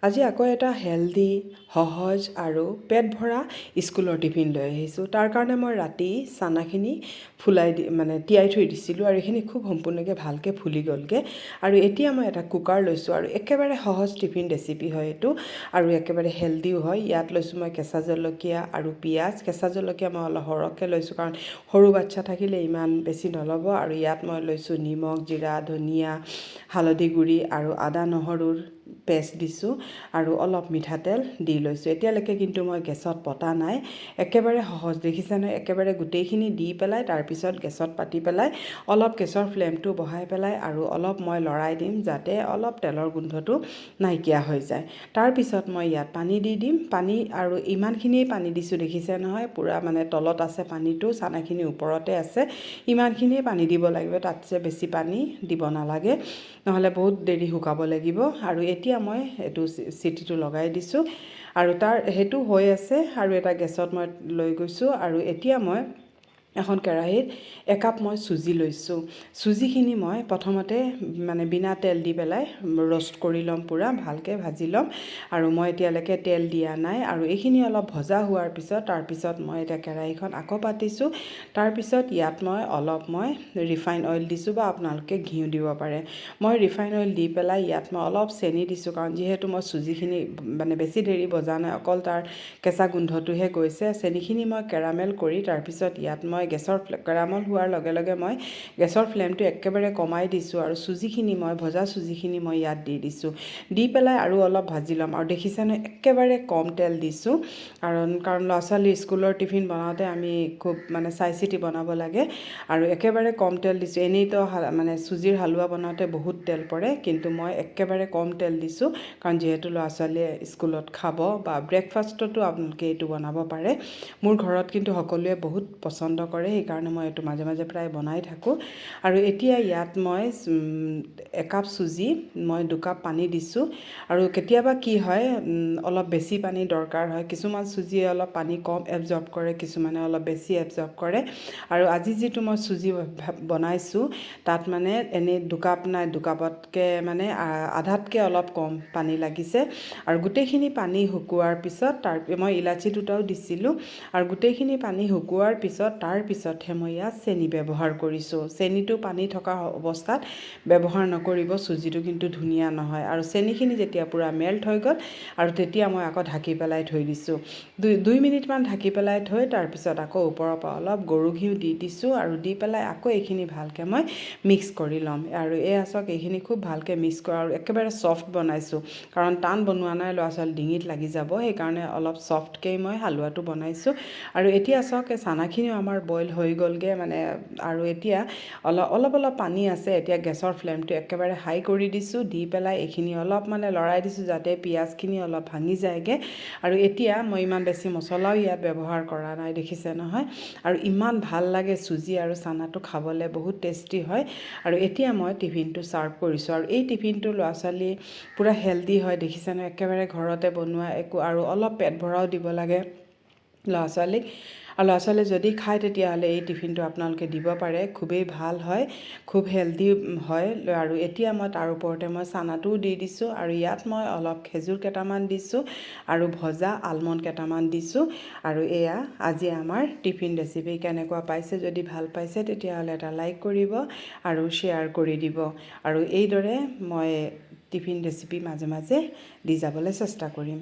আজি আকৌ এটা হেল্ডি সহজ আৰু পেট ভৰা স্কুলৰ টিফিন লৈ আহিছোঁ। তাৰ কাৰণে মই ৰাতি চানাখিনি তিয়াই থৈ দিছিলোঁ আৰু এইখিনি খুব সম্পূৰ্ণকৈ ভালকৈ ফুলি গ'লগৈ। আৰু এতিয়া মই এটা কুকাৰ লৈছোঁ আৰু একেবাৰে সহজ টিফিন ৰেচিপি হয় এইটো আৰু একেবাৰে হেল্ডিও হয়। ইয়াত লৈছোঁ মই কেঁচা জলকীয়া আৰু পিঁয়াজ। কেঁচা জলকীয়া মই অলপ সৰহকৈ লৈছোঁ কাৰণ সৰু বাচ্ছা থাকিলে ইমান বেছি নল'ব। আৰু ইয়াত মই লৈছোঁ নিমখ, জিৰা, ধনিয়া, হালধি গুড়ি আৰু আদা নহৰুৰ পেষ্ট দিছোঁ আৰু অলপ মিঠাতেল দি লৈছোঁ। এতিয়ালৈকে কিন্তু মই গেছত পতা নাই, একেবাৰে সহজ দেখিছেনে? একেবাৰে গোটেইখিনি দি পেলাই তাৰপিছত গেছত পাতি পেলাই অলপ গেছৰ ফ্লেমটো বঢ়াই পেলাই আৰু অলপ মই লৰাই দিম যাতে অলপ তেলৰ গোন্ধটো নাইকিয়া হৈ যায়। তাৰপিছত মই ইয়াত পানী দি দিম। পানী আৰু ইমানখিনিয়ে পানী দিছোঁ দেখিছে নহয়, পূৰা তলত আছে পানীটো, চানাখিনি ওপৰতে আছে। ইমানখিনিয়ে পানী দিব লাগিব, তাতছে বেছি পানী দিব নালাগে, নহ'লে বহুত দেৰি শুকাব লাগিব। আৰু এতিয়া মই এইটো চিটিটো লগাই দিছোঁ আৰু সেইটো হৈ আছে আৰু এটা গেছত মই লৈ গৈছোঁ। আৰু এতিয়া মই এখন কেৰাহীত একাপ মই চুজি লৈছোঁ। চুজিখিনি মই প্ৰথমতে বিনা তেল দি পেলাই ৰ'ষ্ট কৰি ল'ম, পূৰা ভালকৈ ভাজি ল'ম। আৰু মই এতিয়ালৈকে তেল দিয়া নাই। আৰু এইখিনি অলপ ভজা হোৱাৰ পিছত তাৰপিছত মই এতিয়া কেৰাহীখন আকৌ পাতিছোঁ। তাৰপিছত ইয়াত মই ৰিফাইন অইল দিছোঁ বা আপোনালোকে ঘিউ দিব পাৰে। মই ৰিফাইন অইল দি পেলাই ইয়াত মই অলপ চেনি দিছোঁ কাৰণ যিহেতু মই চুজিখিনি বেছি দেৰি ভজা নাই, অকল তাৰ কেঁচা গোন্ধটোহে গৈছে। চেনিখিনি মই কেৰামেল কৰি তাৰপিছত ইয়াত মই কেৰামেল হোৱাৰ লগে লগে মই গেছৰ ফ্লেমটো একেবাৰে কমাই দিছোঁ আৰু ভজা চুজিখিনি মই ইয়াত দি দিছোঁ। দি পেলাই আৰু অলপ ভাজি ল'ম। আৰু দেখিছেনে একেবাৰে কম তেল দিছোঁ কাৰণ ল'ৰা ছোৱালীৰ স্কুলৰ টিফিন বনাওঁতে আমি খুব চাই চিতি বনাব লাগে আৰু একেবাৰে কম তেল দিছোঁ। এনেইতো চুজিৰ হালোৱা বনাওঁতে বহুত তেল পৰে, কিন্তু মই একেবাৰে কম তেল দিছোঁ কাৰণ যিহেতু ল'ৰা ছোৱালীয়ে স্কুলত খাব বা ব্ৰেকফাষ্টতো আপোনালোকে এইটো বনাব পাৰে। মোৰ ঘৰত কিন্তু সকলোৱে বহুত পচন্দ কৰে, সেইকাৰণে মই এইটো মাজে মাজে প্ৰায় বনাই থাকোঁ। আৰু এতিয়া ইয়াত মই একাপ চুজি মই 2 কাপ পানী দিছোঁ। আৰু কেতিয়াবা কি হয়, অলপ বেছি পানী দৰকাৰ হয়। কিছুমান চুজিয়ে অলপ পানী কম এবজৰ্ব কৰে, কিছুমানে অলপ বেছি এবজৰ্ব কৰে। আৰু আজি যিটো মই চুজি বনাইছোঁ তাত এনেই 2 কাপ নাই, 2 কাপতকৈ আধাতকৈ অলপ কম পানী লাগিছে। আৰু গোটেইখিনি পানী শুকোৱাৰ পিছত মই ইলাচি 2টাও দিছিলোঁ। আৰু গোটেইখিনি পানী শুকোৱাৰ পিছত তাৰপিছতহে মই ইয়াত চেনি ব্যৱহাৰ কৰিছোঁ। চেনিটো পানী থকা অৱস্থাত ব্যৱহাৰ নকৰিব, চুজিটো কিন্তু ধুনীয়া নহয়। আৰু চেনিখিনি যেতিয়া পূৰা মেল্ট হৈ গ'ল আৰু তেতিয়া মই আকৌ ঢাকি পেলাই থৈ দিছোঁ। 2 মিনিটমান ঢাকি পেলাই থৈ তাৰপিছত আকৌ ওপৰৰ পৰা অলপ গৰু ঘিউ দি দিছোঁ আৰু দি পেলাই আকৌ এইখিনি ভালকৈ মই মিক্স কৰি ল'ম। আৰু চাওক এইখিনি খুব ভালকৈ মিক্স কৰা আৰু একেবাৰে ছফ্ট বনাইছোঁ কাৰণ টান বনোৱা নাই, ল'ৰা ছোৱালী ডিঙিত লাগি যাব, সেইকাৰণে অলপ ছফ্টকৈ মই হালোৱাটো বনাইছোঁ। আৰু এতিয়া চাওক চানাখিনিও আমাৰ বইল হৈ গ'লগৈ আৰু এতিয়া অলপ পানী আছে। এতিয়া গেছৰ ফ্লেমটো একেবাৰে হাই কৰি দিছোঁ, দি পেলাই এইখিনি অলপ লৰাই দিছোঁ যাতে পিঁয়াজখিনি অলপ ভাঙি যায়গৈ। আৰু এতিয়া মই ইমান বেছি মছলাও ইয়াত ব্যৱহাৰ কৰা নাই, দেখিছে নহয়। আৰু ইমান ভাল লাগে চুজি আৰু চানাটো খাবলৈ, বহুত টেষ্টি হয়। আৰু এতিয়া মই টিফিনটো ছাৰ্ভ কৰিছোঁ। আৰু এই টিফিনটো ল'ৰা ছোৱালী পূৰা হেল্ডি হয়, দেখিছেনে, একেবাৰে ঘৰতে বনোৱা আৰু অলপ পেট ভৰাও দিব লাগে ল'ৰা ছোৱালীক। আৰু ল'ৰা ছোৱালীয়ে যদি খায় তেতিয়াহ'লে এই টিফিনটো আপোনালোকে দিব পাৰে, খুবেই ভাল হয়, খুব হেল্ডি হয়। আৰু এতিয়া মই তাৰ ওপৰতে মই চানাটোও দি দিছোঁ আৰু ইয়াত মই অলপ খেজুৰ কেইটামান দিছোঁ আৰু ভজা আলমণ্ড কেইটামান দিছোঁ। আৰু এয়া আজি আমাৰ টিফিন ৰেচিপি। কেনেকুৱা পাইছে? যদি ভাল পাইছে তেতিয়াহ'লে এটা লাইক কৰিব আৰু শ্বেয়াৰ কৰি দিব। আৰু এইদৰে মই টিফিন ৰেচিপি মাজে মাজে দি যাবলৈ চেষ্টা কৰিম।